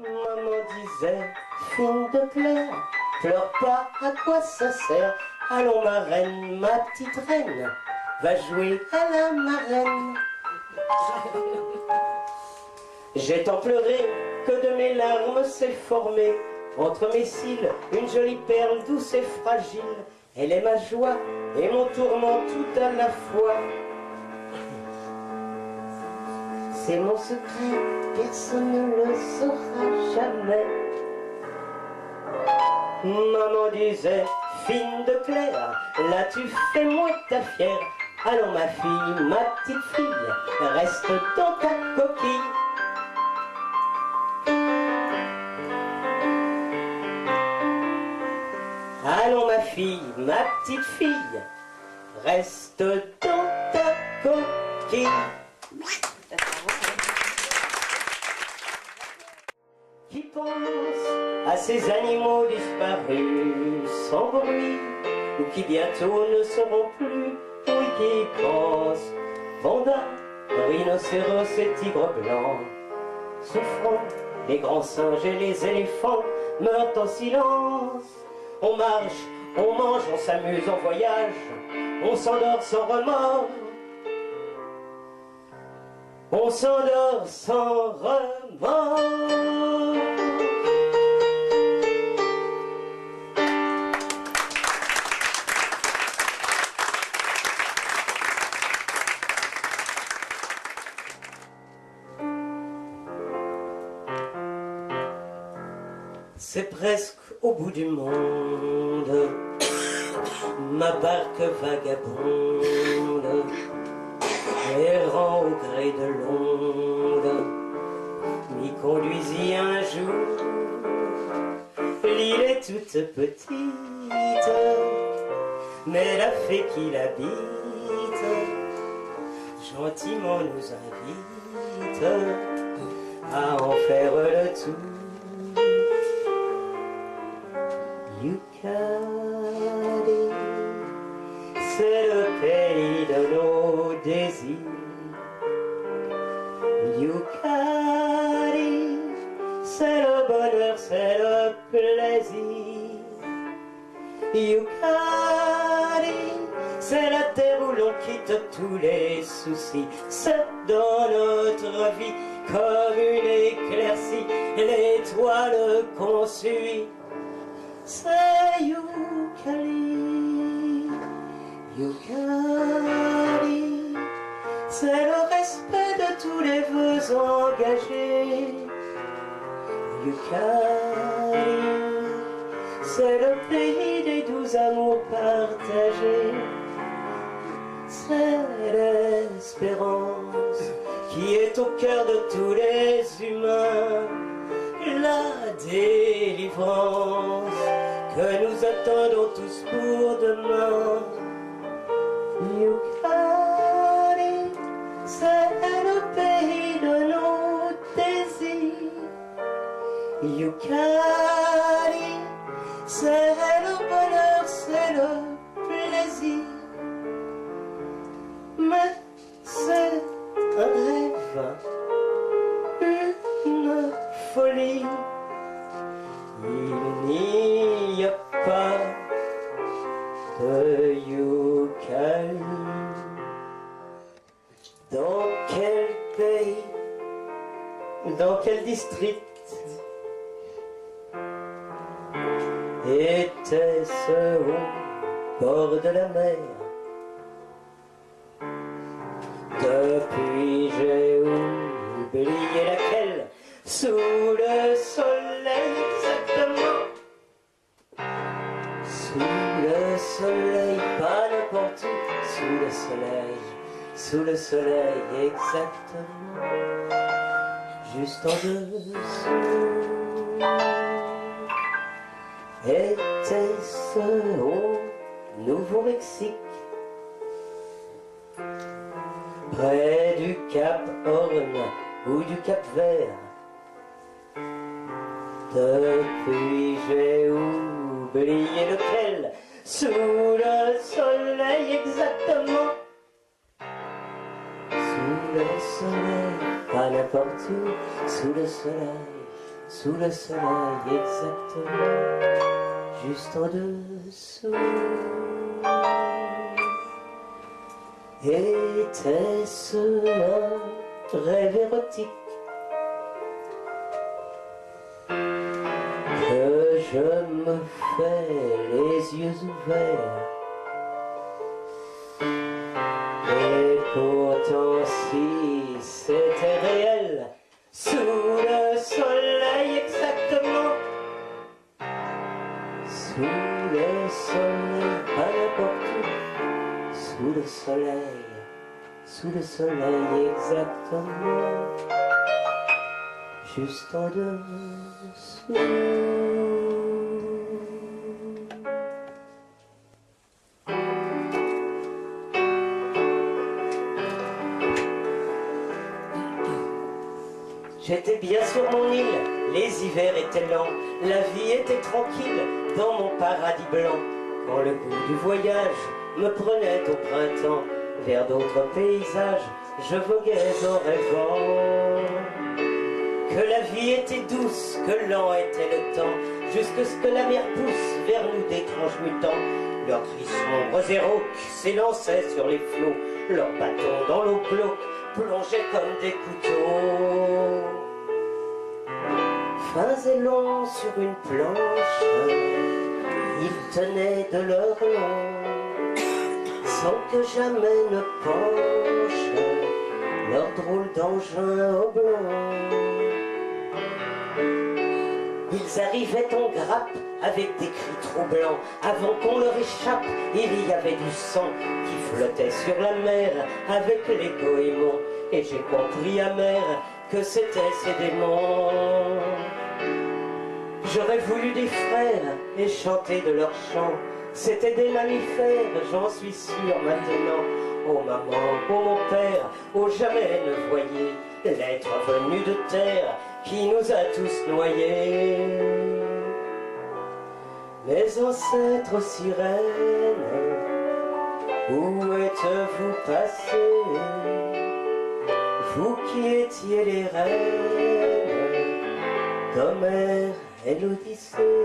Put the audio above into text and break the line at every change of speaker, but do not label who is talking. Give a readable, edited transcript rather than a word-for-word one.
Maman disait, fille de Claire, pleure pas, à quoi ça sert? Allons ma reine, ma petite reine, va jouer à la marraine. J'ai tant pleuré que de mes larmes s'est formée entre mes cils une jolie perle douce et fragile. Elle est ma joie et mon tourment tout à la fois. C'est mon secret, personne ne le saura jamais. Maman disait, fine de Claire, là tu fais moins ta fière. Allons ma fille, ma petite fille, reste dans ta coquille. Allons ma fille, ma petite fille, reste dans ta coquille. Qui pense à ces animaux disparus sans bruit, ou qui bientôt ne seront plus, oui qui pense panda, rhinocéros et tigres blancs, souffrant, les grands singes et les éléphants meurent en silence. On marche, on mange, on s'amuse, on voyage, on s'endort sans remords. On s'endort sans remords. C'est presque au bout du monde, ma barque vagabonde, errant au gré de l'onde, m'y conduisit un jour. L'île est toute petite, mais la fée qui l'habite gentiment nous invite à en faire le tour. Yucadi, c'est le pays de nos désirs. Yucadi, c'est le bonheur, c'est le plaisir. Yucadi, c'est la terre où l'on quitte tous les soucis. C'est dans notre vie comme une éclaircie, l'étoile qu'on suit. C'est Yucali, Yucali, c'est le respect de tous les vœux engagés. Yucali, c'est le pays des doux amours partagés. C'est l'espérance qui est au cœur de tous les humains. La délivrance que nous attendons tous pour demain. Yucali, c'est le pays de nos désirs. Yucali, c'est le bonheur, c'est le plaisir. Mais c'est un rêve, une folie. Il n'y a pas de Yucali. Dans quel pays, dans quel district était-ce au bord de la mer? Depuis j'ai oublié laquelle, sous le soleil exactement. Sous le soleil, pas n'importe où, sous le soleil exactement, juste en dessous. Était-ce au Nouveau-Mexique, près du Cap Horn ou du Cap Vert? Depuis j'ai oublié lequel, sous le soleil exactement. Sous le soleil, pas n'importe où, sous le sous le soleil exactement, juste en dessous. Était-ce un rêve érotique que je me fais les yeux ouverts? Et pourtant si c'était réel, sous le soleil exactement, sous le soleil, pas n'importe où, sous le soleil exactement, juste en dessous. J'étais bien sur mon île, les hivers étaient lents, la vie était tranquille dans mon paradis blanc. Quand le goût du voyage me prenait au printemps, vers d'autres paysages, je voguais en rêvant. Que la vie était douce, que lent était le temps, jusque ce que la mer pousse vers nous d'étranges mutants. Leurs cris sombres et rauques s'élançaient sur les flots, leurs bâtons dans l'eau glauque plongeaient comme des couteaux. Fins et longs sur une planche, ils tenaient de leur long, sans que jamais ne penche leur drôle d'engin oblong. Ils arrivaient en grappe avec des cris troublants. Avant qu'on leur échappe, il y avait du sang qui flottait sur la mer avec les goémons. Et j'ai compris amer que c'était ces démons. J'aurais voulu des frères et chanter de leurs chants. C'était des mammifères, j'en suis sûr maintenant. Oh maman, oh mon père, oh jamais ne voyez l'être venu de terre qui nous a tous noyés. Mes ancêtres sirènes, où êtes-vous passés? Vous qui étiez les reines d'Homère et l'Odyssée.